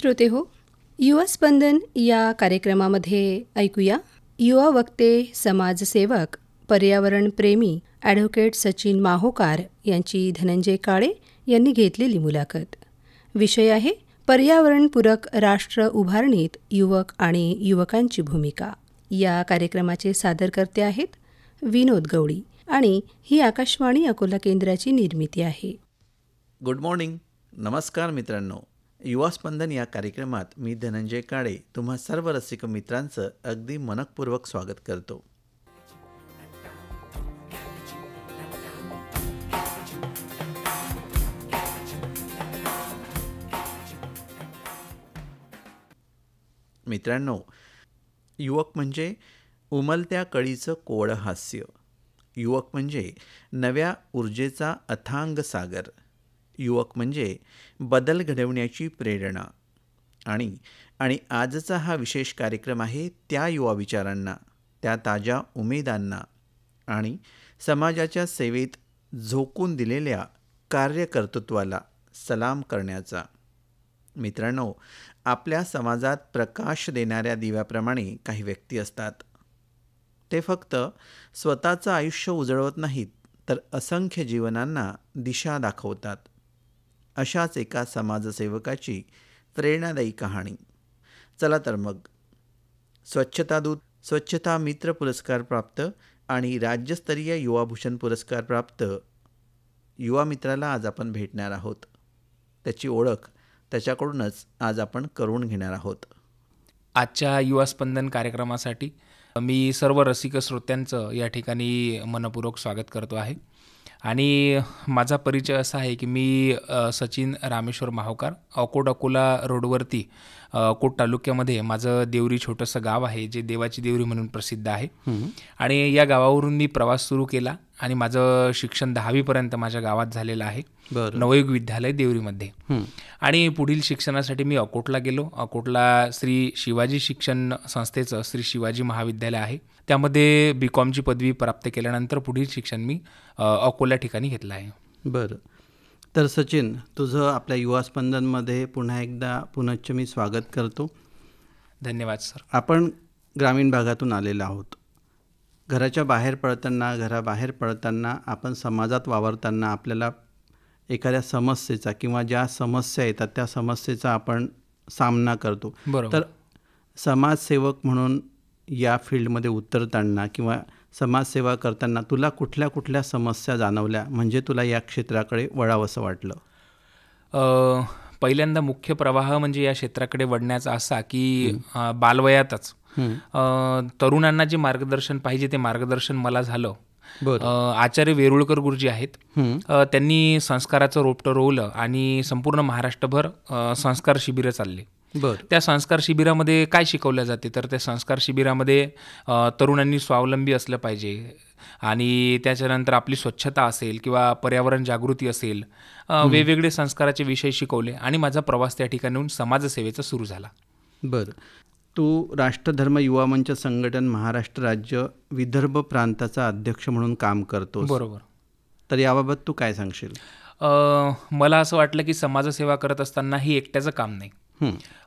श्रोते हो, युवा स्पंदन या कार्यक्रमामध्ये ऐकूया युवा वक्ते, समाजसेवक, पर्यावरण प्रेमी ॲडव्होकेट सचिन माहोकार यांची धनंजय काळे यांनी घेतलेली मुलाखत. विषय आहे पर्यावरणपूरक राष्ट्र उभारणीत युवक आणि युवकांची भूमिका. या कार्यक्रमाचे सादरकर्ते आहेत विनोद गवळी आणि ही आकाशवाणी अकोला केंद्राची निर्मिती आहे. गुड मॉर्निंग, नमस्कार मित्रांनो. युवा स्पंदन या कार्यक्रमात मी धनंजय काळे तुम्हा सर्व रसिक मित्रांचं अगदी मनपूर्वक स्वागत करतो. मित्रांनो, युवक म्हणजे उमलत्या कळीचं कोवळं हास्य. युवक म्हणजे नव्या ऊर्जेचा अथांग सागर. युवक म्हणजे बदल घडवण्याची प्रेरणा. आणि आजचा हा विशेष कार्यक्रम आहे त्या युवा विचारांना, त्या ताज्या उमेदांना आणि समाजाच्या सेवेत झोकून दिलेल्या कार्यकर्तृत्वाला सलाम करण्याचा. मित्रांनो, आपल्या समाजात प्रकाश देणाऱ्या दिव्याप्रमाणे काही व्यक्ती असतात. ते फक्त स्वतःचं आयुष्य उजळवत नाहीत, तर असंख्य जीवनांना दिशा दाखवतात. अशाच एका समाजसेवकाची प्रेरणादायी कहाणी. चला तर मग, स्वच्छतादूत, स्वच्छता मित्र पुरस्कार प्राप्त आणि राज्यस्तरीय युवाभूषण पुरस्कार प्राप्त युवा मित्राला आज आपण भेटणार आहोत. त्याची ओळख त्याच्याकडूनच आज आपण करून घेणार आहोत. आजच्या युवा स्पंदन कार्यक्रमासाठी मी सर्व रसिक श्रोत्यांचं या ठिकाणी मनपूर्वक स्वागत करतो आहे. आणि माझा परिचय असा आहे की मी सचिन रामेश्वर माहोकार, अकोला रोडवरती कोट तालुक्यामध्ये माझं देवरी छोटंसं गाव आहे, जे देवाची देवरी म्हणून प्रसिद्ध आहे. आणि या गावावरून मी प्रवास सुरू केला आणि माझं शिक्षण 10वीपर्यंत माझ्या गावात झालेलं आहे, नवयुग विद्यालय देवरीमध्ये. आणि पुढील शिक्षणासाठी मी अकोटला गेलो. अकोटला श्री शिवाजी शिक्षण संस्थेचं श्री शिवाजी महाविद्यालय आहे, त्यामध्ये BComची पदवी प्राप्त केल्यानंतर पुढील शिक्षण मी अकोला ठिकाणी घेतलं आहे. बरं, तर सचिन, तुझं आपल्या युवा स्पंदनमध्ये पुन्हा एकदा पुनश्च मी स्वागत करतो. धन्यवाद सर. आपण ग्रामीण भागातून आलेलो आहोत. घराबाहेर पडताना आपण समाजात वावरताना आपल्याला एखाद्या समस्येचा किंवा ज्या समस्या येतात त्या समस्येचा आपण सामना करतो. तर समाजसेवक म्हणून या फील्डमध्ये उतरताना किंवा समाजसेवा करताना तुला कुठल्या कुठल्या समस्या जाणवल्या, म्हणजे तुला या क्षेत्राकडे वळावंसं वाटलं? पहिल्यांदा मुख्य प्रवाह म्हणजे या क्षेत्राकडे वळण्याचा असा की बालवयातच तरुणांना जे मार्गदर्शन पाहिजे ते मार्गदर्शन मला झालं. आचार्य वेरुळकर गुरुजी आहेत, त्यांनी संस्काराचं रोपटं रोवलं आणि संपूर्ण महाराष्ट्रभर संस्कार शिबिरं चालली. त्या संस्कार शिबिरामध्ये काय शिकवलं जाते, तर त्या संस्कार शिबिरामध्ये तरुणांनी स्वावलंबी असलं पाहिजे आणि त्याच्यानंतर आपली स्वच्छता असेल किंवा पर्यावरण जागृती असेल, वेगवेगळे संस्काराचे विषय शिकवले आणि माझा प्रवास त्या ठिकाणून समाजसेवेचा सुरू झाला. बरं, तू राष्ट्रधर्म युवा मंच संघटन महाराष्ट्र राज्य विदर्भ प्रांताचा अध्यक्ष म्हणून काम करतोस. बरोबर. तर याबाबत तू काय सांगशील? मला असं वाटलं की समाजसेवा करत असताना ही एकट्याचं काम नाही.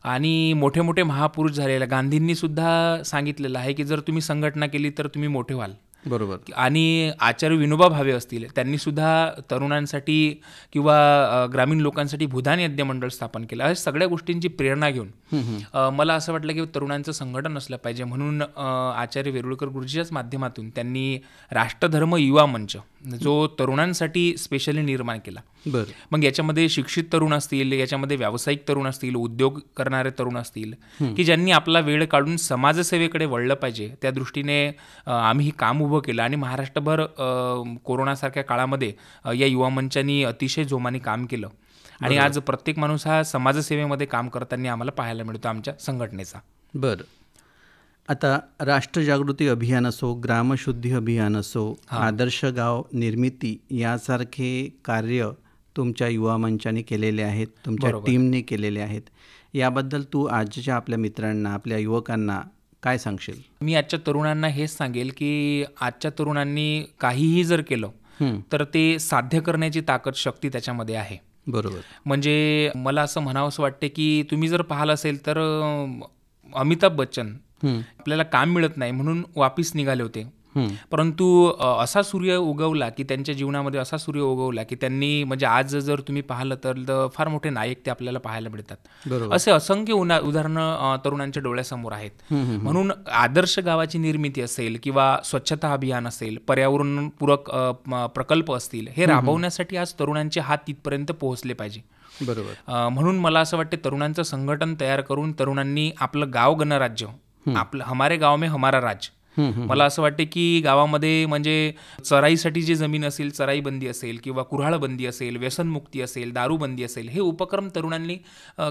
आणि मोठे मोठे महापुरुष झालेले, गांधींनी सुद्धा सांगितलेलं आहे की जर तुम्ही संघटना केली तर तुम्ही मोठे व्हाल. बरोबर. आणि आचार्य विनोबा भावे असतील, त्यांनी सुद्धा तरुणांसाठी किंवा ग्रामीण लोकांसाठी भूदान यज्ञ मंडळ स्थापन केलं. अशा सगळ्या गोष्टींची प्रेरणा घेऊन मला असं वाटलं की तरुणांचं संघटन असलं पाहिजे. म्हणून आचार्य वेरुळकर गुरुजीच्याच माध्यमातून त्यांनी राष्ट्रधर्म युवा मंच जो तरुणांसाठी स्पेशली निर्माण केला. मग याच्यामध्ये शिक्षित तरुण असतील, याच्यामध्ये व्यावसायिक तरुण असतील, उद्योग करणारे तरुण असतील की ज्यांनी आपला वेळ काढून समाजसेवेकडे वळलं पाहिजे, त्या दृष्टीने आम्ही काम उभं केलं. आणि महाराष्ट्रभर कोरोनासारख्या काळामध्ये या युवा मंचांनी अतिशय जोमाने काम केलं आणि आज प्रत्येक माणूस हा समाजसेवेमध्ये काम करताना आम्हाला पाहायला मिळतो आमच्या संघटनेचा. बरं, आता राष्ट्रजागृती अभियान असो, ग्रामशुद्धी अभियान असो, आदर्श गाव निर्मिती यासारखे कार्य तुमच्या युवा मंचाने केलेले आहेत, तुमच्या टीमने केलेले आहेत. याबद्दल तू आजच्या आपल्या मित्रांना, आपल्या युवकांना काय सांगशील? मी आजच्या तरुणांना हेच सांगेल की आजच्या तरुणांनी काहीही जर केलं तर ते साध्य करण्याची ताकद, शक्ती त्याच्यामध्ये आहे. बरोबर. म्हणजे मला असं म्हणावंसं वाटते की तुम्ही जर पाहिलं असेल तर अमिताभ बच्चन आपल्याला काम मिळत नाही म्हणून वापिस निघाले होते. परंतु असा सूर्य उगवला की त्यांच्या जीवनामध्ये असा सूर्य उगवला की त्यांनी म्हणजे आज जर तुम्ही पाहिलं तर फार मोठे नायक ते आपल्याला पाहायला मिळतात. असे असंख्य उदाहरणं तरुणांच्या डोळ्यासमोर आहेत. म्हणून आदर्श गावाची निर्मिती असेल किंवा स्वच्छता अभियान असेल, पर्यावरणपूरक प्रकल्प असतील, हे राबवण्यासाठी आज तरुणांचे हात तिथपर्यंत पोहोचले पाहिजे. बरोबर. म्हणून मला असं वाटतं तरुणांचं संघटन तयार करून तरुणांनी आपलं गाव गणराज्य, आपलं हमारे गाव में हमारा राज, मला असं वाटते की गावामध्ये म्हणजे चराईसाठी जी जमीन असेल, चराई बंदी असेल किंवा कुऱ्हाळ बंदी असेल, व्यसनमुक्ती असेल, दारूबंदी असेल, हे उपक्रम तरुणांनी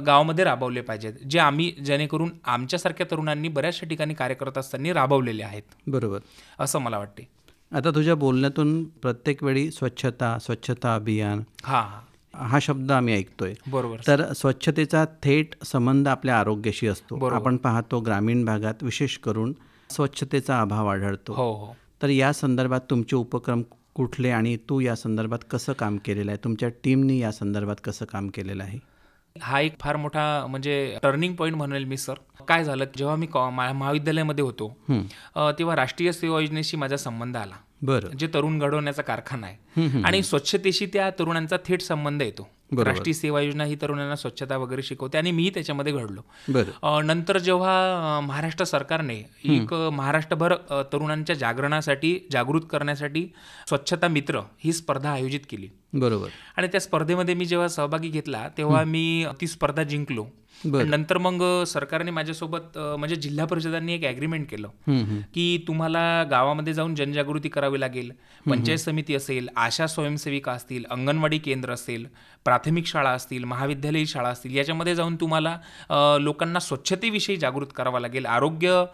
गावामध्ये राबवले पाहिजेत, जे आम्ही जेणेकरून आमच्यासारख्या तरुणांनी बऱ्याचशा ठिकाणी कार्यरत असताना राबवलेले आहेत. बरोबर, असं मला वाटते. आता तुझ्या बोलण्यातून प्रत्येक वेळी स्वच्छता अभियान हा शब्द आम्ही ऐकतोय. बरोबर. तर स्वच्छतेचा थेट संबंध आपल्या आरोग्याशी असतो. आपण पाहतो ग्रामीण भागात विशेष करून स्वच्छतेचा अभाव आढळतो. हो. तर या संदर्भात तुमचे उपक्रम कुठले आणि तू या संदर्भात कसं काम केलेलं आहे, तुमच्या टीमनी या संदर्भात कसं काम केलेलं आहे? हा एक फार मोठा म्हणजे टर्निंग पॉईंट म्हणेल मी सर. काय झालं, जेव्हा मी महाविद्यालयामध्ये होतो तेव्हा राष्ट्रीय सेवा योजनेशी माझा संबंध आला. बरं. जे तरुण घडवण्याचा कारखाना आहे आणि स्वच्छतेशी त्या तरुणांचा थेट संबंध येतो. राष्ट्रीय सेवा योजना ही तरुणांना स्वच्छता वगैरे शिकवते आणि मीही त्याच्यामध्ये घडलो. नंतर जेव्हा महाराष्ट्र सरकारने एक महाराष्ट्रभर तरुणांच्या जागरणासाठी, जागृत करण्यासाठी स्वच्छता मित्र ही स्पर्धा आयोजित केली. बरोबर. आणि त्या स्पर्धेमध्ये मी जेव्हा सहभागी घेतला तेव्हा मी ती स्पर्धा जिंकलो. नंतर मग सरकारने माझ्यासोबत म्हणजे जिल्हा परिषदांनी एक ॲग्रीमेंट केलं की तुम्हाला गावामध्ये जाऊन जनजागृती करावी लागेल. पंचायत समिती असेल, आशा स्वयंसेविका असतील, अंगणवाडी केंद्र असेल, प्राथमिक शाळा असतील, महाविद्यालयीन शाळा असतील, याच्यामध्ये जाऊन तुम्हाला लोकांना स्वच्छतेविषयी जागृत करावं लागेल, आरोग्य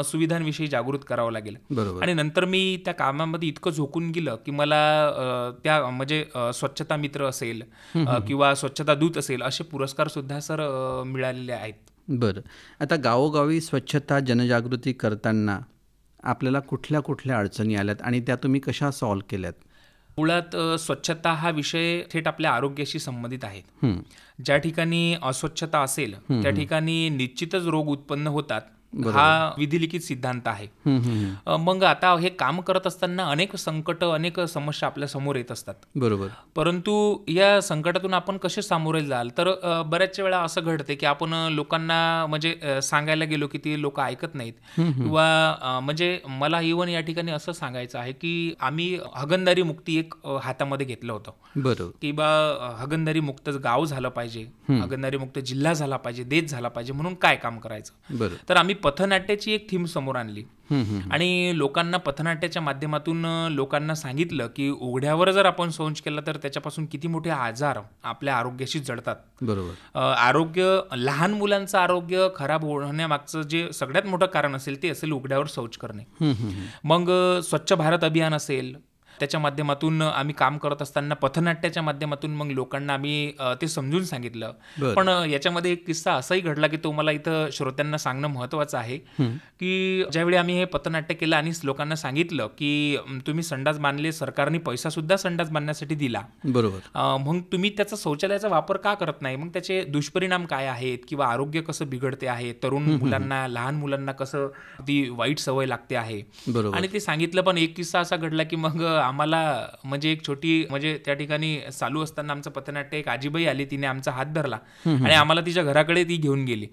सुविधांविषयी जागृत करावं लागेल. आणि नंतर मी त्या कामामध्ये इतकं झोकून गेलं की मला त्या म्हणजे स्वच्छता मित्र असेल किंवा स्वच्छता दूत असेल असे पुरस्कार सुद्धा सर मिळालेले आहेत. बरं. आता गावोगावी स्वच्छता जनजागृती करताना आपल्याला कुठल्या कुठल्या अडचणी आल्यात आणि त्या तुम्ही कशा सॉल्व्ह केल्यात? मुळात स्वच्छता हा विषय थेट आपल्या आरोग्याशी संबंधित आहे. ज्या ठिकाणी अस्वच्छता असेल त्या ठिकाणी निश्चितच रोग उत्पन्न होतात, हा विधिलिखित सिद्धांत आहे. मग आता हे काम करत असताना अनेक संकट, अनेक समस्या आपल्या समोर येत असतात. बरोबर. परंतु या संकटातून आपण कसे सामोरे जाल, तर बऱ्याच वेळा असं घडते की आपण लोकांना म्हणजे सांगायला गेलो की ते लोक ऐकत नाहीत. किंवा म्हणजे मला इव्हन या ठिकाणी असं सांगायचं आहे की आम्ही हागणदारी मुक्ती एक हातामध्ये घेतलं होतं. बरोबर. की बा हागणदारी मुक्त गाव झालं पाहिजे, हागणदारी मुक्त जिल्हा झाला पाहिजे, देश झाला पाहिजे, म्हणून काय काम करायचं. तर आम्ही पथनाट्याची एक थीम समोर आणली आणि लोकांना पथनाट्याच्या माध्यमातून लोकांना सांगितलं की उघड्यावर जर आपण शौच केला तर त्याच्यापासून किती मोठे आजार आपल्या आरोग्याशी जडतात. बरोबर. आरोग्य, लहान मुलांचं आरोग्य खराब होण्यामागचं जे सगळ्यात मोठं कारण असेल ते असेल उघड्यावर शौच करणे. मग स्वच्छ भारत अभियान असेल, त्याच्या माध्यमातून आम्ही काम करत असताना पथनाट्याच्या माध्यमातून मग लोकांना आम्ही ते समजून सांगितलं. पण याच्यामध्ये एक किस्सा असाही घडला की तो मला इथं श्रोत्यांना सांगणं महत्त्वाचं आहे की ज्यावेळी आम्ही हे पथनाट्य केलं आणि लोकांना सांगितलं की तुम्ही संडास बांधले, सरकारने पैसा सुद्धा संडास बांधण्यासाठी दिला, बरोबर, मग तुम्ही त्याचा शौचालयाचा वापर का करत नाही, मग त्याचे दुष्परिणाम काय आहेत किंवा आरोग्य कसं बिघडते आहे, तरुण मुलांना, लहान मुलांना कसं ती वाईट सवय लागते आहे. आणि ते सांगितलं. पण एक किस्सा असा घडला की मग आम्हाला म्हणजे एक छोटी म्हणजे त्या ठिकाणी चालू असताना आमचं पथनाट्य एक आजीबाई आली, तिने आमचा हात धरला आणि आम्हाला तिच्या घराकडे ती घेऊन गेली.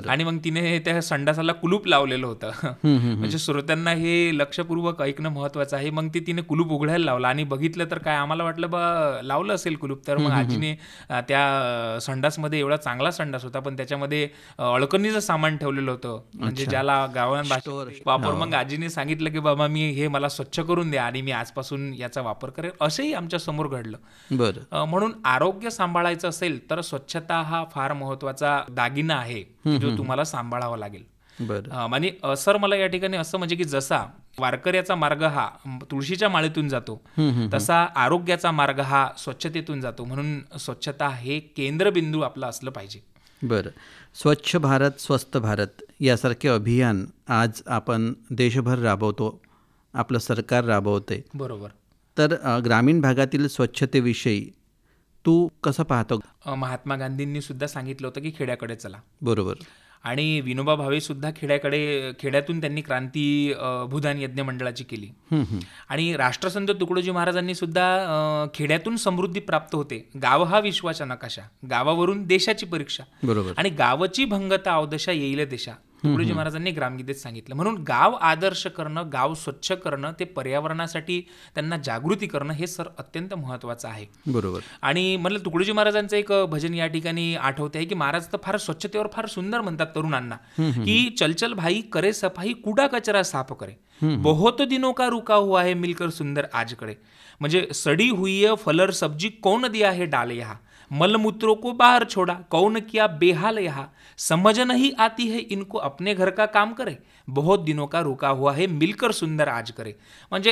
आणि मग तिने त्या संडासाला कुलूप लावलेलं होतं. म्हणजे श्रोत्यांना हे लक्षपूर्वक ऐकणं महत्वाचं आहे. मग तिने कुलूप उघडायला लावला आणि बघितलं तर काय आम्हाला वाटलं बा लावलं असेल कुलूप. तर मग आजीने त्या संडासमध्ये, एवढा चांगला संडास होता पण त्याच्यामध्ये अळकणीचं सामान ठेवलेलं होतं, म्हणजे ज्याला गावात भाषेत वापर. मग आजीने सांगितलं की बाबा मी हे मला स्वच्छ करून द्या आणि मी आजपासून याचा वापर करेल. असंही आमच्या समोर घडलं. म्हणून आरोग्य सांभाळायचं असेल तर स्वच्छता हा फार महत्वाचा दागिना आहे जो तुम्हाला सांभाळावा लागेल. आणि सर मला या ठिकाणी असं म्हणजे की जसा वारकऱ्याचा मार्ग हा तुळशीच्या माळेतून जातो तसा आरोग्याचा मार्ग हा स्वच्छतेतून जातो. म्हणून स्वच्छता हे केंद्रबिंदू आपलं असलं पाहिजे. बरं. स्वच्छ भारत स्वस्थ भारत यासारखे अभियान आज आपण देशभर राबवतो, आपलं सरकार राबवते. बरोबर. तर ग्रामीण भागातील स्वच्छतेविषयी तू कसं पाहतो? महात्मा गांधींनी सुद्धा सांगितलं होतं की खेड्याकडे चला. बरोबर. आणि विनोबा भावे सुद्धा खेड्यातून त्यांनी क्रांती भूदान यज्ञ मंडळाची केली. आणि राष्ट्रसंत तुकडोजी महाराजांनी सुद्धा खेड्यातून समृद्धी प्राप्त होते. गाव हा विश्वाचा नकाशा, गावावरून देशाची परीक्षा, बरोबर. आणि गावाची भंगता अवदशा येईल देशा, तुकडोजी महाराजांनी ग्रामगीतेत सांगितलं. म्हणून गाव आदर्श करणं, गाव स्वच्छ करणं, ते पर्यावरणासाठी त्यांना जागृती करणं, हे सर अत्यंत महत्वाचं आहे. बरोबर. आणि मला तुकडोजी महाराजांचं एक भजन या ठिकाणी आठवते आहे की महाराज तर फार स्वच्छतेवर फार सुंदर म्हणतात तरुणांना की चल भाई करे सफाई, कूड़ा कचरा साफ करे, बहुत दिनों का रुका हुआ है मिलकर सुंदर आज करे. म्हणजे सड़ी हुई है फलर सब्जी कौन दिया है डाल यहाँ, मलमूत्रों को बाहर छोड़ा कौन किया बेहाल यहाँ, समझ नहीं आती है इनको अपने घर का काम करे, बहुत दिनों का रुका हुआ है मिलकर सुंदर आज करे. म्हणजे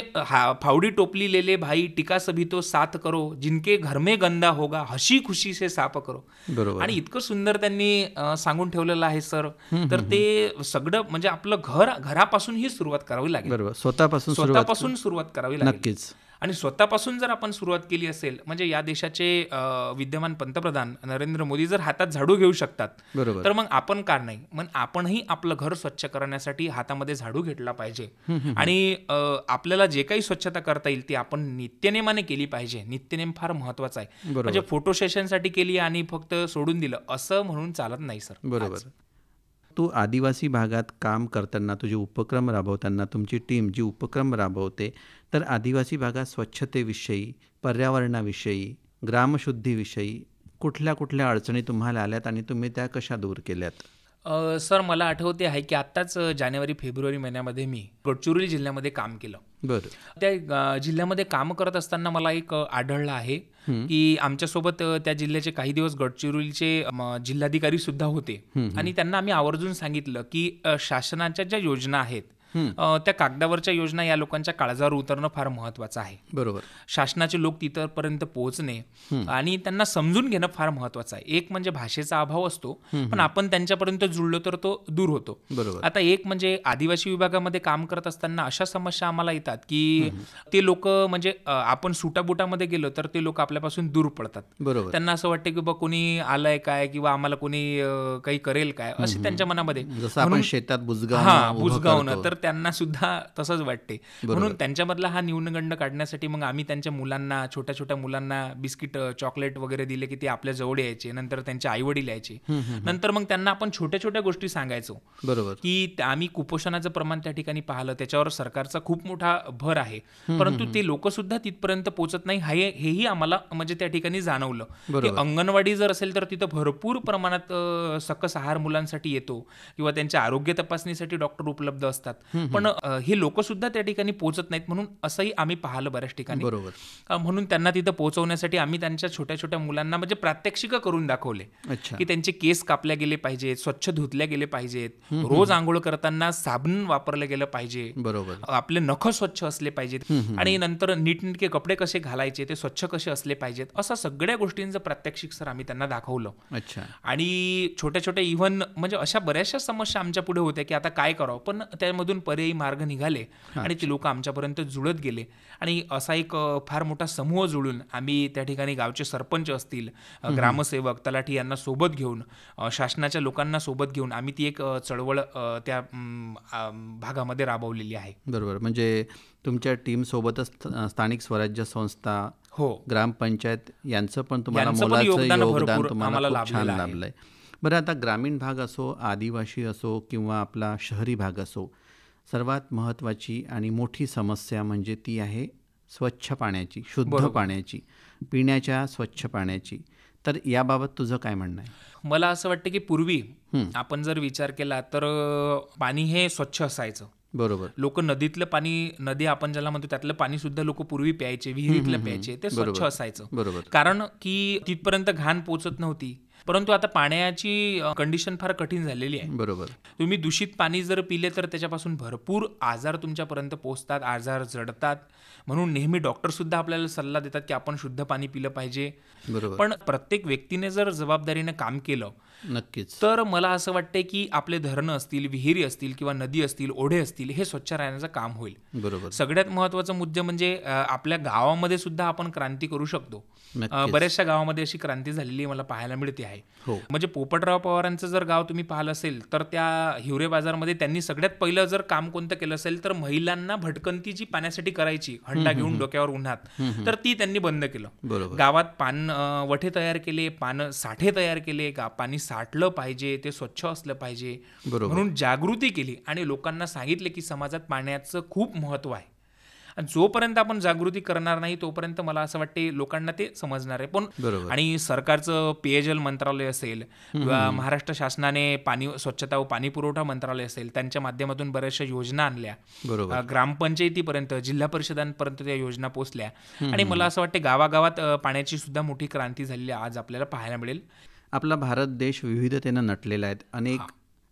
फावडी टोपली ले ले भाई, टिका सभी तो साथ करो, जिनके घर में गंदा होगा हसी खुशी से साफ करो. बरोबर. आणि इतकं सुंदर त्यांनी सांगून ठेवलेलं आहे सर. तर ते सगळं म्हणजे आपलं घरापासून ही सुरुवात करावी लागेल. बरोबर. स्वतःपासून सुरुवात करावी लागेल. नक्कीच. आणि स्वतःपासून जर आपण सुरुवात केली असेल, म्हणजे या देशाचे विद्यमान पंतप्रधान नरेंद्र मोदी जर हातात झाडू घेऊ शकतात, बरोबर, तर मग आपण का नाही? मग आपणही आपलं घर स्वच्छ करण्यासाठी हातामध्ये झाडू घेतला पाहिजे. आणि आपल्याला जे काही स्वच्छता करता येईल ती आपण नित्यनेमाने केली पाहिजे. नित्यनेम फार महत्वाचा आहे. म्हणजे फोटो सेशनसाठी केली आणि फक्त सोडून दिलं असं म्हणून चालत नाही सर. बरोबर. तू आदिवासी भागात काम करताना, तुझे उपक्रम राबवताना, तुमची टीम जी उपक्रम राबवते, तर आदिवासी भागात स्वच्छतेविषयी, पर्यावरणाविषयी, ग्रामशुद्धीविषयी कुठल्या कुठल्या अडचणी तुम्हाला आल्यात आणि तुम्ही त्या कशा दूर केल्यात? सर मला आठवते आहे की आत्ताच जानेवारी-फेब्रुवारी महिन्यामध्ये मी गडचिरोली जिल्ह्यामध्ये काम केलं. बरं. त्या जिल्ह्यामध्ये काम करत असताना मला एक आढळलं आहे की आमच्यासोबत त्या जिल्ह्याचे काही दिवस गडचिरोलीचे जिल्हाधिकारी सुद्धा होते. आणि त्यांना आम्ही आवर्जून सांगितलं की शासनाच्या ज्या योजना आहेत त्या कागदावरच्या योजना या लोकांच्या काळजावर उतरणं फार महत्वाचं आहे. बरोबर. शासनाचे लोक तिथपर्यंत पोहोचणे आणि त्यांना समजून घेणं फार महत्वाचं आहे. एक म्हणजे भाषेचा अभाव असतो, पण आपण त्यांच्यापर्यंत जुळलो तर तो दूर होतो. बरोबर. आता एक म्हणजे आदिवासी विभागामध्ये काम करत असताना अशा समस्या आम्हाला येतात की ते लोक म्हणजे आपण सुटाबुटामध्ये गेलो तर ते लोक आपल्यापासून दूर पडतात. बरोबर. त्यांना असं वाटतं की बा कोणी आलंय काय किंवा आम्हाला कोणी काही करेल काय असे त्यांच्या मनामध्ये. जसं आपण शेतात बुजगावणं तर त्यांना सुद्धा तसंच वाटते. म्हणून त्यांच्यामधला हा न्यूनगंड काढण्यासाठी मग आम्ही त्यांच्या मुलांना, छोट्या छोट्या मुलांना बिस्किट, चॉकलेट वगैरे दिले की ते आपल्या जवळ यायचे. नंतर त्यांचे आई वडील यायचे. नंतर मग त्यांना आपण छोट्या छोट्या गोष्टी सांगायचो. बरोबर. की आम्ही कुपोषणाचं प्रमाण त्या ठिकाणी पाहिलं, त्याच्यावर सरकारचा खूप मोठा भर आहे, परंतु ते लोक सुद्धा तिथपर्यंत पोहोचत नाही हेही आम्हाला म्हणजे त्या ठिकाणी जाणवलं. की अंगणवाडी जर असेल तर तिथं भरपूर प्रमाणात सकस आहार मुलांसाठी येतो किंवा त्यांच्या आरोग्य तपासणीसाठी डॉक्टर उपलब्ध असतात, पण हे लोक सुद्धा त्या ठिकाणी पोहोचत नाहीत. म्हणून असंही आम्ही पाहिलं बऱ्याच ठिकाणी. बरोबर. म्हणून त्यांना तिथं पोहोचवण्यासाठी आम्ही त्यांच्या छोट्या छोट्या मुलांना म्हणजे प्रात्यक्षिक करून दाखवले की त्यांचे केस कापल्या गेले पाहिजेत, स्वच्छ धुतल्या गेले पाहिजेत, रोज आंघोळ करताना साबण वापरलं गेलं पाहिजे, बरोबर, आपले नख स्वच्छ असले पाहिजेत, आणि नंतर नीटनेटके कपडे कसे घालायचे, ते स्वच्छ कसे असले पाहिजेत, असं सगळ्या गोष्टींचं प्रात्यक्षिक सर आम्ही त्यांना दाखवलं. अच्छा. आणि छोट्या छोट्या इव्हन म्हणजे अशा बऱ्याचशा समस्या आमच्या पुढे होत्या की आता काय करावं, पण त्यामधून पर्यायी मार्ग निघाले आणि ते लोक आमच्यापर्यंत जुळत गेले. आणि असा एक फार मोठा समूह जुळून आम्ही त्या ठिकाणी गावचे सरपंच असतील, ग्रामसेवक, तलाठी यांना सोबत घेऊन, शासनाच्या लोकांना सोबत घेऊन आम्ही ती एक चळवळ त्या भागामध्ये राबवलेली आहे. बरोबर. म्हणजे तुमच्या टीम सोबतच स्थानिक स्वराज्य संस्था, हो, ग्रामपंचायत यांचं पण तुम्हाला मोलाचं योगदान तुम्हाला खूप छान लाभलंय. बरं, आता ग्रामीण भाग असो, आदिवासी असो किंवा आपला शहरी भाग असो, सर्वात महत्त्वाची आणि मोठी समस्या म्हणजे ती आहे स्वच्छ पाण्याची, शुद्ध पाण्याची, पिण्याच्या स्वच्छ पाण्याची. तर याबाबत तुझं काय म्हणणं आहे? मला असं वाटतं की पूर्वी आपण जर विचार केला तर पाणी हे स्वच्छ असायचं. बरोबर. लोक नदीतलं पाणी, नदी आपण ज्याला म्हणतो त्यातलं पाणी सुद्धा लोक पूर्वी प्यायचे, विहिरीतलं प्यायचे, ते स्वच्छ असायचं. बरोबर. कारण की तिथपर्यंत घाण पोचत नव्हती. परंतु आता पाण्याची कंडिशन फार कठीण झालेली आहे. बरोबर. तुम्ही दूषित पाणी जर पिले तर त्याच्यापासून भरपूर आजार तुमच्यापर्यंत पोहोचतात, आजार जडतात. म्हणून नेहमी डॉक्टर सुद्धा आपल्याला सल्ला देतात की आपण शुद्ध पाणी पिलं पाहिजे. बरोबर. पण प्रत्येक व्यक्तीने जर जबाबदारीने काम केलं नक्कीच. तर मला असं वाटतंय की आपले धरणं असतील, विहिरी असतील किंवा नदी असतील, ओढे असतील, हे स्वच्छ राहण्याचं काम होईल. बरोबर. सगळ्यात महत्त्वाचा मुद्दा म्हणजे आपल्या गावामध्ये सुद्धा आपण क्रांती करू शकतो. नक्कीच. बऱ्याचशा गावामध्ये अशी क्रांती झालेली मला पाहायला मिळते आहे. हो. म्हणजे पोपटराव पवारांचं जर गाव तुम्ही पाहिलं असेल तर त्या हिवरे बाजारमध्ये त्यांनी सगळ्यात पहिलं जर काम कोणतं केलं असेल तर महिलांना भटकंती जी पाण्यासाठी करायची हंडा घेऊन डोक्यावर उन्हात, तर ती त्यांनी बंद केलं. बरोबर. गावात वठे तयार केले, साठे तयार केले, पाणी साठलं पाहिजे, ते स्वच्छ असलं पाहिजे म्हणून जागृती केली आणि लोकांना सांगितले की समाजात पाण्याचं खूप महत्व आहे. आणि जोपर्यंत आपण जागृती करणार नाही तोपर्यंत मला असं वाटते लोकांना ते समजणार आहे. पण आणि सरकारचं पेयजल मंत्रालय असेल किंवा महाराष्ट्र शासनाने स्वच्छता व पाणी पुरवठा मंत्रालय असेल, त्यांच्या माध्यमातून बऱ्याचशा योजना आणल्या. ग्रामपंचायतीपर्यंत, जिल्हा परिषदांपर्यंत त्या योजना पोहोचल्या आणि मला असं वाटतं गावागावात पाण्याची सुद्धा मोठी क्रांती झालेली आज आपल्याला पाहायला मिळेल. आपला भारत देश विविधतेनं नटलेला आहे. अनेक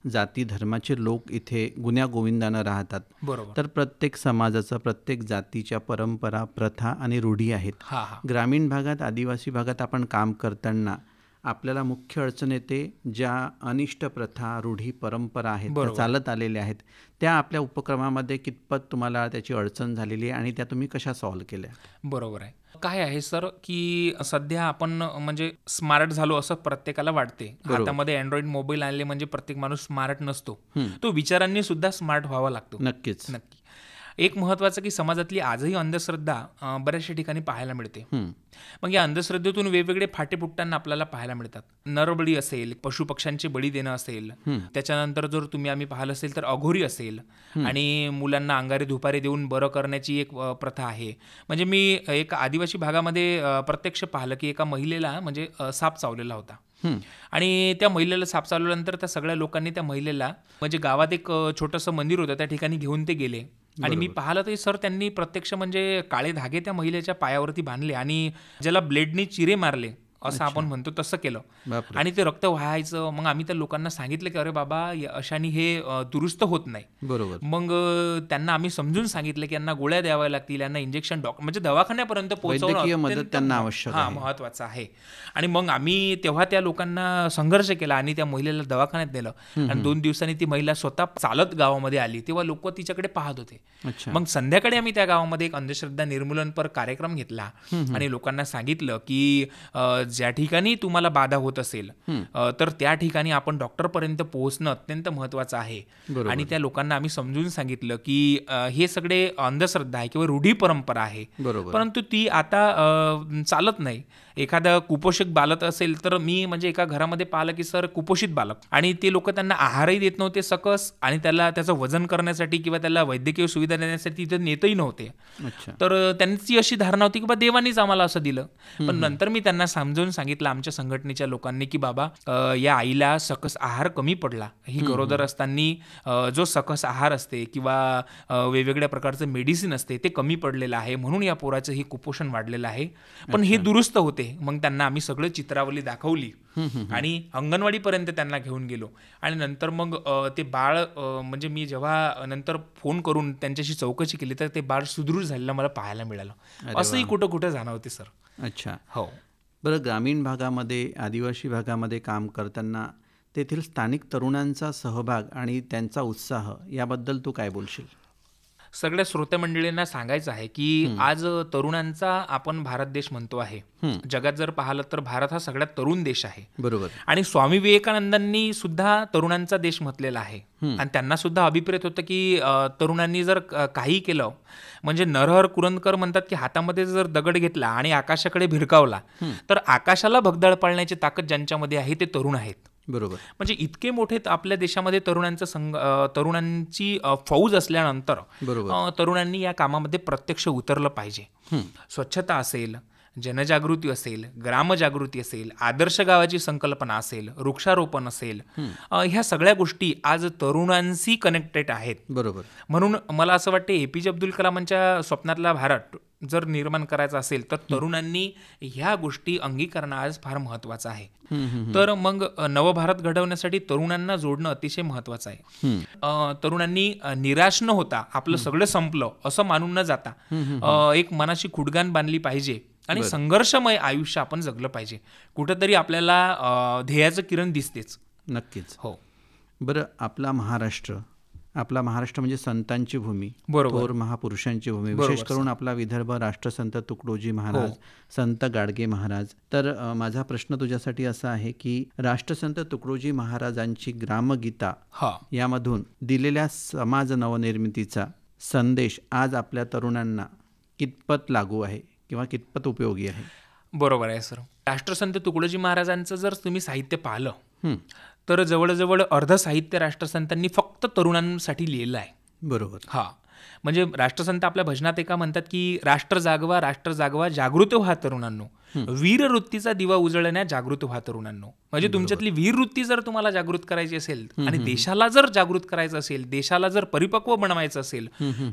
जाती धर्माचे लोक इथे गुण्यागोविंदानं राहतात. बरोबर. तर प्रत्येक समाजाचा, प्रत्येक जातीच्या परंपरा, प्रथा आणि रूढी आहेत. ग्रामीण भागात, आदिवासी भागात आपण काम करताना आपल्याला मुख्य अडचण येते ज्या अनिष्ट प्रथा, रूढी, परंपरा आहेत, त्या चालत आलेल्या आहेत, त्या आपल्या उपक्रमामध्ये कितपत तुम्हाला त्याची अडचण झालेली आहे आणि त्या तुम्ही कशा सॉल्व्ह केल्या? बरोबर आहे. काय आहे सर की सध्या आपण म्हणजे स्मार्ट झालो असं प्रत्येकाला वाटते. हातामध्ये अँड्रॉइड मोबाईल आणले म्हणजे प्रत्येक माणूस स्मार्ट नसतो, तो विचारांनी सुद्धा स्मार्ट व्हावा लागतो. नक्कीच. नक्की. एक महत्त्वाचं की समाजातली आजही अंधश्रद्धा बऱ्याचशा ठिकाणी पाहायला मिळते. मग या अंधश्रद्धेतून वेगवेगळे फाटे फुटताना आपल्याला पाहायला मिळतात. नरबळी असेल, पशुपक्ष्यांची बळी देणं असेल, त्याच्यानंतर जर तुम्ही पाहिलं असेल तर अघोरी असेल आणि मुलांना अंगारे धुपारे देऊन बरं करण्याची एक प्रथा आहे. म्हणजे मी एक आदिवासी भागामध्ये प्रत्यक्ष पाहिलं की एका महिलेला म्हणजे साप चावलेला होता आणि त्या महिलेला साप चावल्यानंतर त्या सगळ्या लोकांनी त्या महिलेला म्हणजे गावात एक छोटंसं मंदिर होतं त्या ठिकाणी घेऊन ते गेले आणि मी पाहिलं तर सर त्यांनी प्रत्यक्ष म्हणजे काळे धागे त्या महिलेच्या पायावरती बांधले आणि ज्याला ब्लेडनी चिरे मारले असं आपण म्हणतो तसं केलं आणि ते रक्त व्हायचं. मग आम्ही त्या लोकांना सांगितलं की अरे बाबा अशाने हे दुरुस्त होत नाही. बरोबर. मग त्यांना आम्ही समजून सांगितलं की यांना गोळ्या द्याव्या लागतील, यांना इंजेक्शन म्हणजे दवाखान्यापर्यंत पोहोचवणं मदत त्यांना आवश्यक आहे, महत्वाचं आहे. आणि मग आम्ही तेव्हा त्या लोकांना संघर्ष केला आणि त्या महिलेला दवाखान्यात नेलं आणि 2 दिवसांनी ती महिला स्वतः चालत गावामध्ये आली. तेव्हा लोक तिच्याकडे पाहत होते. मग संध्याकाळी आम्ही त्या गावामध्ये एक अंधश्रद्धा निर्मूलनपर कार्यक्रम घेतला आणि लोकांना सांगितलं की ज्या ठिकाणी तुम्हाला बाधा होत असेल तर त्या ठिकाणी आपण डॉक्टरपर्यंत पोहोचणं अत्यंत महत्वाचं आहे. आणि त्या लोकांना आम्ही समजून सांगितलं की हे सगळे अंधश्रद्धा आहे किंवा रूढी परंपरा आहे, परंतु ती आता चालत नाही. एखादा कुपोषित बालक असेल तर मी म्हणजे एका घरामध्ये पाहिलं की सर कुपोषित बालक आणि ते लोक त्यांना आहारही देत नव्हते सकस आणि त्याचं वजन करण्यासाठी किंवा त्याला वैद्यकीय सुविधा देण्यासाठी तिथे नेतही नव्हते. तर त्यांची अशी धारणा होती की बा देवानीच आम्हाला असं दिलं. पण नंतर मी त्यांना समजून सांगितलं आमच्या संघटनेच्या लोकांनी की बाबा या आईला सकस आहार कमी पडला. ही गरोदर असताना जो सकस आहार असते किंवा वेगवेगळ्या प्रकारचं मेडिसिन असते ते कमी पडलेलं आहे म्हणून या पोराचं हे कुपोषण वाढलेलं आहे. पण हे दुरुस्त होते. मग त्यांना आम्ही सगळं चित्रावली दाखवली आणि अंगणवाडीपर्यंत त्यांना घेऊन गेलो आणि नंतर मग ते बाळ म्हणजे मी जेव्हा नंतर फोन करून त्यांच्याशी चौकशी केली तर ते बाळ सुदृढ झालेलं मला पाहायला मिळालं. असंही कुठं कुठं जाणवते सर. अच्छा. हो. बरं, ग्रामीण भागामध्ये, आदिवासी भागामध्ये काम करताना तेथील स्थानिक तरुणांचा सहभाग आणि त्यांचा उत्साह याबद्दल तू काय बोलशील? सगळ्या श्रोते मंडळींना सांगायचं आहे की आज तरुणांचा आपण भारत देश म्हणतो आहे. जगात जर पाहिलं तर भारत हा सगळ्यात तरुण देश आहे. बरोबर. आणि स्वामी विवेकानंदांनी सुद्धा तरुणांचा देश म्हटलेला आहे आणि त्यांना सुद्धा अभिप्रेत होतं की तरुणांनी जर काही केलं म्हणजे नरहर कुरुंदकर म्हणतात की हातामध्ये जर दगड घेतला आणि आकाशाकडे भिरकावला तर आकाशाला भगदाळ पाडण्याची ताकद ज्यांच्यामध्ये आहे ते तरुण आहेत. बरोबर. म्हणजे इतके मोठे आपल्या देशामध्ये तरुणांची फौज असल्यानंतर तरुणांनी या कामामध्ये प्रत्यक्ष उतरलं पाहिजे. स्वच्छता असेल, जनजागृती असेल, ग्रामजागृती असेल, आदर्श गावाची संकल्पना असेल, वृक्षारोपण असेल, ह्या सगळ्या गोष्टी आज तरुणांशी कनेक्टेड आहेत. बरोबर. म्हणून मला असं वाटतं APJ अब्दुल कलामांच्या स्वप्नातला भारत जर निर्माण करायचा असेल तर तरुणांनी ह्या गोष्टी अंगीकरणं आज फार महत्वाचं आहे. तर मग नवभारत घडवण्यासाठी तरुणांना जोडणं अतिशय महत्वाचं आहे. तरुणांनी निराश न होता आपलं सगळं संपलं असं मानून न जाता एक मनाची खुडगान बांधली पाहिजे आणि संघर्षमय आयुष्य आपण जगलं पाहिजे. कुठंतरी आपल्याला ध्येयाचं किरण दिसतेच. नक्कीच. हो. बरं, आपला महाराष्ट्र म्हणजे संतांची भूमी, थोर महापुरुषांची भूमी. विशेष करून आपला विदर्भ राष्ट्रसंत तुकडोजी महाराज, संत गाडगे महाराज. तर माझा प्रश्न तुझ्यासाठी असा आहे की राष्ट्रसंत तुकडोजी महाराजांची ग्रामगीता यामधून दिलेल्या समाज नवनिर्मितीचा संदेश आज आपल्या तरुणांना कितपत लागू आहे किंवा कितपत उपयोगी आहे? बरोबर आहे सर. राष्ट्रसंत तुकडोजी महाराजांचं जर तुम्ही साहित्य पाहिलं तर जवळजवळ अर्ध साहित्य राष्ट्रसंतांनी फक्त तरुणांसाठी लिहिलं आहे. बरोबर. म्हणजे राष्ट्रसंत आपल्या भजनात एका म्हणतात की राष्ट्र जागवा, जागृत व्हा तरुणांनो, वीरवृत्तीचा दिवा उजळण्या जागृत व्हा तरुणांनो. म्हणजे तुमच्यातली वीरवृत्ती जर तुम्हाला जागृत करायची असेल आणि देशाला जर जागृत करायचं असेल, देशाला जर परिपक्व बनवायचं असेल,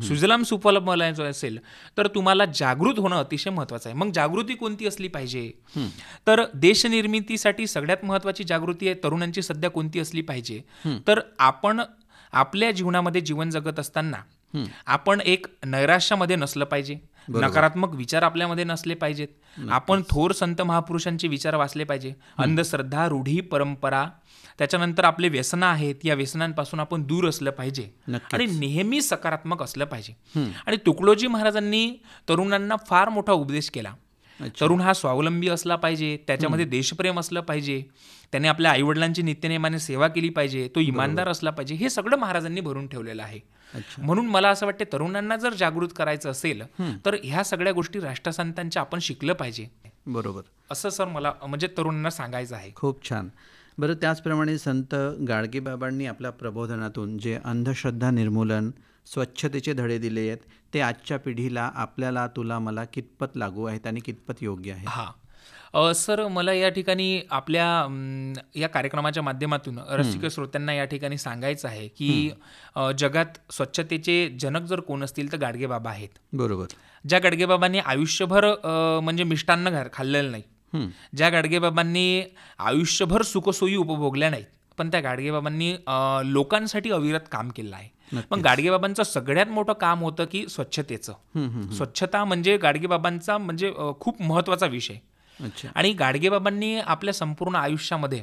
सुजलाम सुफलाम बनायचं असेल, तर तुम्हाला जागृत होणं अतिशय महत्वाचं आहे. मग जागृती कोणती असली पाहिजे? तर देशनिर्मितीसाठी सगळ्यात महत्वाची जागृती आहे तरुणांची सध्या कोणती असली पाहिजे? तर आपण आपल्या जीवनामध्ये जीवन जगत असताना आपण एक नैराश्यामध्ये नसलं पाहिजे, नकारात्मक विचार आपल्यामध्ये नसले पाहिजेत. आपण थोर संत महापुरुषांचे विचार वाचले पाहिजे. अंधश्रद्धा, रूढी, परंपरा, त्याच्यानंतर आपले व्यसनं आहेत, या व्यसनांपासून आपण दूर असलं पाहिजे आणि नेहमी सकारात्मक असलं पाहिजे. आणि तुकडोजी महाराजांनी तरुणांना फार मोठा उपदेश केला. तरुण हा स्वावलंबी असला पाहिजे, त्याच्यामध्ये देशप्रेम असलं पाहिजे, त्याने आपल्या आईवडिलांची नित्यनेमाने सेवा केली पाहिजे, तो इमानदार असला पाहिजे. हे सगळं महाराजांनी भरून ठेवलेलं आहे. म्हणून मला असं वाटतं तरुणांना जर जागृत करायचं असेल तर ह्या सगळ्या गोष्टी राष्ट्रसंतांच्या आपण शिकलं पाहिजे. बरोबर. असं सर मला म्हणजे तरुणांना सांगायचं आहे. खूप छान. बरं, त्याचप्रमाणे संत गाडगेबाबांनी आपल्या प्रबोधनातून जे अंधश्रद्धा निर्मूलन, स्वच्छतेचे धडे दिले आहेत ते आजच्या पिढीला, आपल्याला, तुला, मला कितपत लागू आहेत आणि कितपत योग्य आहे? सर, मला या ठिकाणी आपल्या या कार्यक्रमाच्या माध्यमातून रसिक श्रोत्यांना या ठिकाणी सांगायचं आहे की जगात स्वच्छतेचे जनक जर कोण असतील तर गाडगेबाबा आहेत. बरोबर. ज्या गाडगेबाबांनी आयुष्यभर म्हणजे मिष्टान्न खाल्लेलं नाही, ज्या गाडगेबाबांनी आयुष्यभर सुखसोयी उपभोगल्या नाहीत, पण त्या गाडगेबाबांनी लोकांसाठी अविरत काम केलं आहे. मग गाडगेबाबांचं सगळ्यात मोठं काम होतं की स्वच्छतेचं. स्वच्छता म्हणजे गाडगेबाबांचा म्हणजे खूप महत्वाचा विषय. आणि गाडगेबाबांनी आपल्या संपूर्ण आयुष्यामध्ये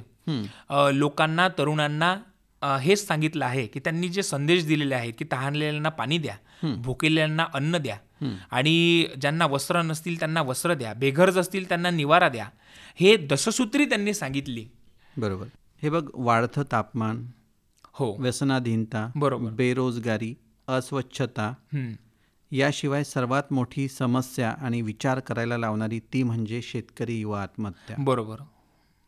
लोकांना, तरुणांना हेच सांगितलं आहे की त्यांनी जे संदेश दिलेले आहेत की तहानलेल्यांना पाणी द्या, भुकेलेल्यांना अन्न द्या, आणि ज्यांना वस्त्र नसतील त्यांना वस्त्र द्या, बेघर असतील त्यांना निवारा द्या, हे दशसूत्री त्यांनी सांगितली. बरोबर. हे बघ, वाढतं तापमान, व्यसनाधीनता, बेरोजगारी, अस्वच्छता, याशिवाय सर्वात मोठी समस्या आणि विचार करायला लावणारी ती म्हणजे शेतकरी युवा आत्महत्या. बरोबर.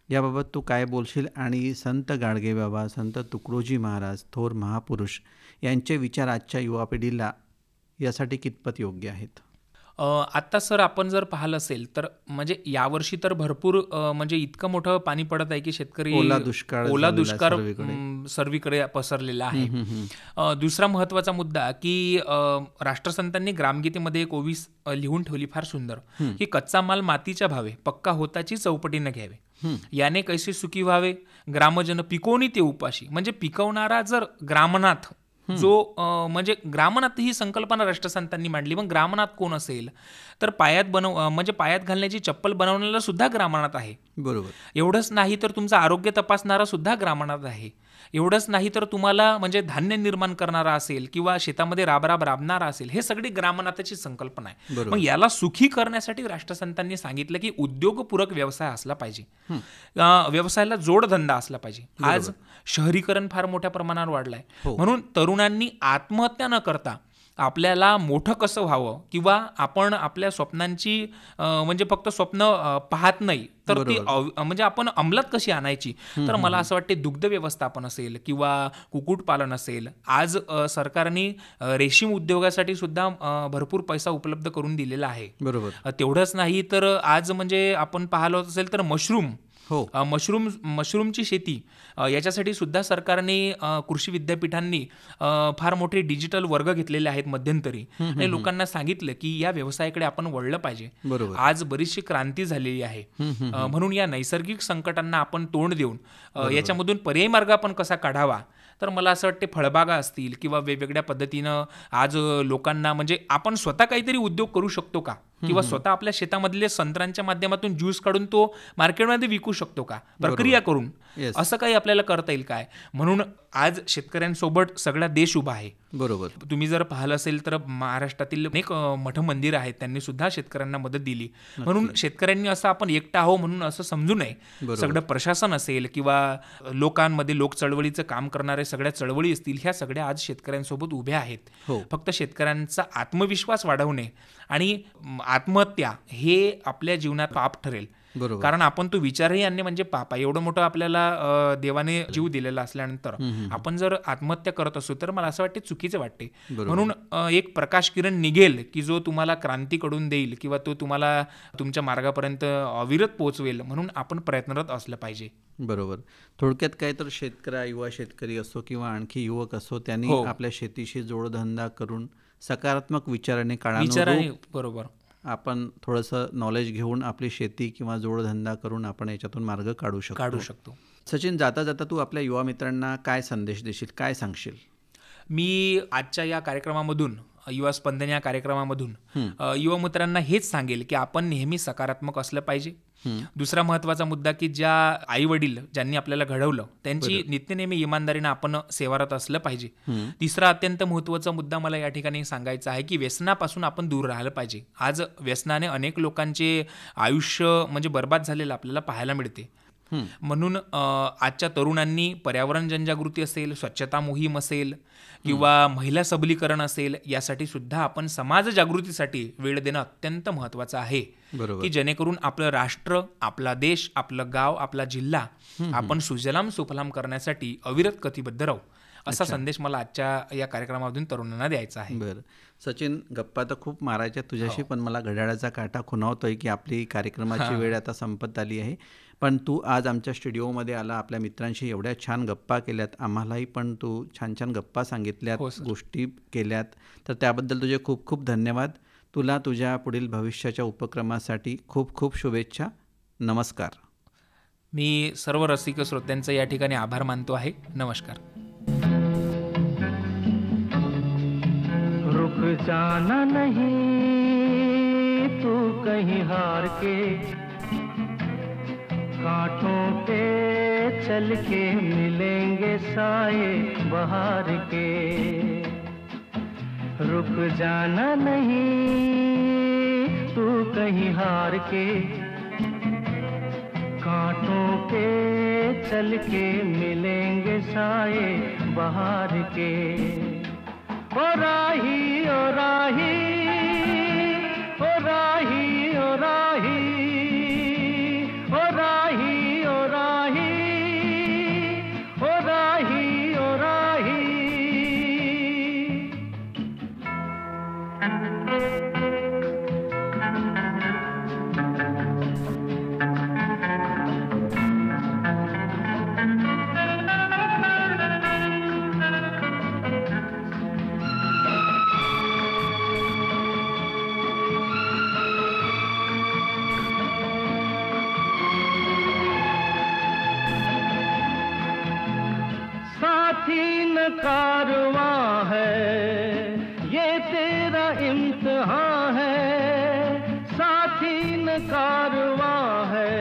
याबाबत तू काय बोलशील? आणि संत गाडगेबाबा, संत तुकडोजी महाराज, थोर महापुरुष यांचे विचार आजच्या युवा पिढीला यासाठी कितपत योग्य आहेत? आत्ता सर आपण जर पाहिलं असेल तर म्हणजे यावर्षी तर भरपूर म्हणजे इतकं मोठं पाणी पडत आहे की शेतकरी ओला दुष्काळ सर्वीकडे पसरलेला आहे. दुसरा महत्वाचा मुद्दा की राष्ट्रसंतांनी ग्रामगीतेमध्ये एक ओवी लिहून ठेवली फार सुंदर, की कच्चा माल मातीच्या भावे, पक्का होताची चौपटीनं घ्यावे, याने कैसे सुखी व्हावे, ग्रामजन पिकवणी ते उपाशी. म्हणजे पिकवणारा जर ग्रामनाथ, जो म्हणजे ग्रामनाथ ही संकल्पना राष्ट्रसंतांनी मांडली. मग ग्रामनाथ कोण असेल तर म्हणजे पायात घालण्याची चप्पल बनवणारा सुद्धा ग्रामनाथ आहे. बरोबर. एवढंच नाही तर तुमचं आरोग्य तपासणारा सुद्धा ग्रामनाथ आहे. एवढंच नाही तर तुम्हाला म्हणजे धान्य निर्माण करणारा असेल किंवा शेतामध्ये राबणारा असेल, हे सगळी ग्रामनाथाची संकल्पना आहे. मग याला सुखी करण्यासाठी राष्ट्रसंतांनी सांगितलं की उद्योगपूरक व्यवसाय असला पाहिजे, व्यवसायाला जोडधंदा असला पाहिजे. आज शहरीकरण फार मोठ्या प्रमाणावर वाढलंय, म्हणून तरुणांनी आत्महत्या न करता आपल्याला मोठं कसं व्हावं किंवा आपण आपल्या स्वप्नांची म्हणजे फक्त स्वप्न पाहत नाही तर ती म्हणजे आपण अंमलात कशी आणायची. तर मला असं वाटते दुग्ध व्यवस्थापन असेल किंवा कुक्कुटपालन असेल, आज सरकारने रेशीम उद्योगासाठी सुद्धा भरपूर पैसा उपलब्ध करून दिलेला आहे. बरोबर. तेवढंच नाही तर आज म्हणजे आपण पाहिलं असेल तर मशरूमची शेती, याच्यासाठी सुद्धा सरकारने कृषी विद्यापीठांनी फार मोठे डिजिटल वर्ग घेतलेले आहेत मध्यंतरी, आणि लोकांना सांगितलं की या व्यवसायाकडे आपण वळलं पाहिजे. आज बरीचशी क्रांती झालेली आहे. म्हणून या नैसर्गिक संकटांना आपण तोंड देऊन याच्यामधून पर्यायी मार्ग आपण कसा काढावा, तर मला असं वाटते फळबागा असतील किंवा वेगवेगळ्या पद्धतीनं आज लोकांना म्हणजे आपण स्वतः काहीतरी उद्योग करू शकतो का, किंवा स्वतः आपल्या शेतामधले संत्र्यांच्या माध्यमातून ज्यूस काढून तो मार्केटमध्ये विकू शकतो का, प्रक्रिया करून, असं काही आपल्याला करता येईल काय. म्हणून आज शेतकऱ्यांसोबत सगळा देश उभा आहे. बरोबर. तुम्ही जर पाहिलं असेल तर महाराष्ट्रातील अनेक मठ मंदिर आहेत, त्यांनी सुद्धा शेतकऱ्यांना मदत दिली. म्हणून शेतकऱ्यांनी असं आपण एकटा आहो म्हणून असं समजू नये. सगळं प्रशासन असेल किंवा लोकांमध्ये लोक चळवळीचं काम करणारे सगळ्या चळवळी असतील, ह्या सगळ्या आज शेतकऱ्यांसोबत उभ्या आहेत. फक्त शेतकऱ्यांचा आत्मविश्वास वाढवणे आणि आत्महत्या हे आपल्या जीवनात पाप ठरेल. कारण आपण तो विचारही आणणे म्हणजे पाप आहे. एवढं मोठं आपल्याला देवाने जीव दिलेला असल्यानंतर आपण जर आत्महत्या करत असू तर मला असं वाटते चुकीचं वाटते. म्हणून एक प्रकाश किरण निघेल की जो तुम्हाला क्रांती कडून देईल किंवा तो तुम्हाला तुमच्या मार्गापर्यंत अविरत पोहोचवेल, म्हणून आपण प्रयत्नरत असलं पाहिजे. बरोबर. थोडक्यात काय तर युवा शेतकरी असो किंवा आणखी युवक असो, त्यांनी आपल्या शेतीशी जोडधंदा करून सकारात्मक विचाराने बरोबर आपण थोडंसं नॉलेज घेऊन आपली शेती किंवा जोडधंदा करून आपण याच्यातून मार्ग काढू शकतो. सचिन, जाता जाता तू आपल्या युवा मित्रांना काय संदेश देशील, काय सांगशील? मी आजच्या या कार्यक्रमामधून, युवा स्पंदन या कार्यक्रमामधून युवा मित्रांना हेच सांगेल की आपण नेहमी सकारात्मक असलं पाहिजे. दुसरा महत्त्वाचा मुद्दा की ज्या आई वडील ज्यांनी आपल्याला घडवलं त्यांची नित्यनेमी इमानदारीनं आपण सेवारत असलं पाहिजे. तिसरा अत्यंत महत्त्वाचा मुद्दा मला या ठिकाणी सांगायचा आहे की व्यसनापासून आपण दूर राहिलं पाहिजे. आज व्यसनाने अनेक लोकांचे आयुष्य म्हणजे बर्बाद झालेलं आपल्याला पाहायला मिळते. म्हणून आजच्या तरुणांनी पर्यावरण जनजागृती असेल, स्वच्छता मोहीम असेल किंवा महिला सबलीकरण असेल, यासाठी सुद्धा आपण समाज जागृतीसाठी वेळ देणं अत्यंत महत्त्वाचं आहे. की जेणेकरून आपलं राष्ट्र, आपला देश, आपलं गाव, आपला जिल्हा आपण सुजलाम सुफलाम करण्यासाठी अविरत कटिबद्ध राहू, असा संदेश मला आजच्या या कार्यक्रमामधून तरुणांना द्यायचा आहे. बरं सचिन, गप्पा तर खूप मारायच्या तुझ्याशी, पण मला घड्याळाचा काटा खुणावतोय की आपली कार्यक्रमाची वेळ आता संपत आली आहे. पण तू आज आमच्या स्टुडिओमध्ये आला, आपल्या मित्रांशी एवढ्या छान गप्पा केल्यात, आम्हालाही पण तू छान छान गप्पा सांगितल्यात, गोष्टी केल्यात, तर त्याबद्दल तुझे खूप खूप धन्यवाद. तुला तुझ्या पुढील भविष्याच्या उपक्रमासाठी खूप खूप शुभेच्छा. नमस्कार. मी सर्व रसिक श्रोत्यांचा या ठिकाणी आभार मानतो आहे. नमस्कार. रुक जाना नहीं तू कहीं हार के, कांटों पे चल के मिलेंगे साए बहार के. रुक जाना नहीं तू कहीं हार के, कांटों पे चल के मिलेंगे साए बहार के. ओ राही ओ राही ओ राही ओ राही ओ राही ओ राही ओ राही ओ राही. कारवां है ये तेरा इम्तिहान है, साथी न कारवां है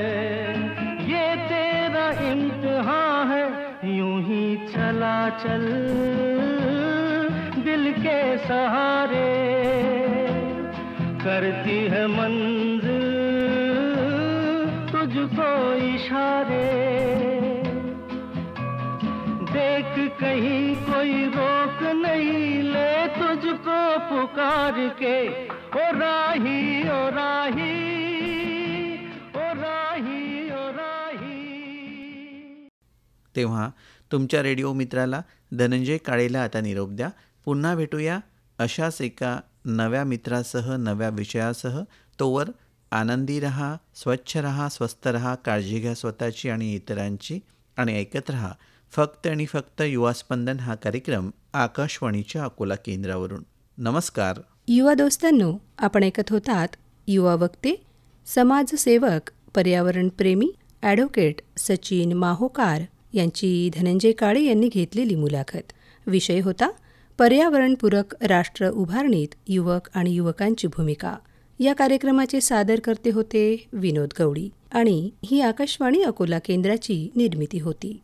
ये तेरा इम्तिहान है. यूं ही चला चल दिल के सहारे, करती है मंजिल तुझको इशारे. देख कहीं कोई रोक नहीं ले तुझको पुकार के. ओ राही ओ राही ओ राही ओ राही. तेव्हा तुमच्या रेडिओ मित्राला धनंजय काळेला आता निरोप द्या. पुन्हा भेटूया अशाच एका नव्या मित्रासह, नव्या विषयासह. तोवर आनंदी रहा, स्वच्छ रहा, स्वस्थ रहा, काळजी घ्या स्वतःची आणि इतरांची, आणि ऐकत रहा फक्त आणि फक्त युवा स्पंदन हा कार्यक्रम आकाशवाणीच्या अकोला केंद्रावरून. नमस्कार. युवा दोस्तांनो, आपण ऐकत होतात युवा वक्ते, समाजसेवक, पर्यावरण प्रेमी ॲडव्होकेट सचिन माहोकार यांची धनंजय काळे यांनी घेतलेली मुलाखत. विषय होता पर्यावरणपूरक राष्ट्र उभारणीत युवक आणि युवकांची भूमिका. या कार्यक्रमाचे सादरकर्ते होते विनोद गवळी आणि ही आकाशवाणी अकोला केंद्राची निर्मिती होती.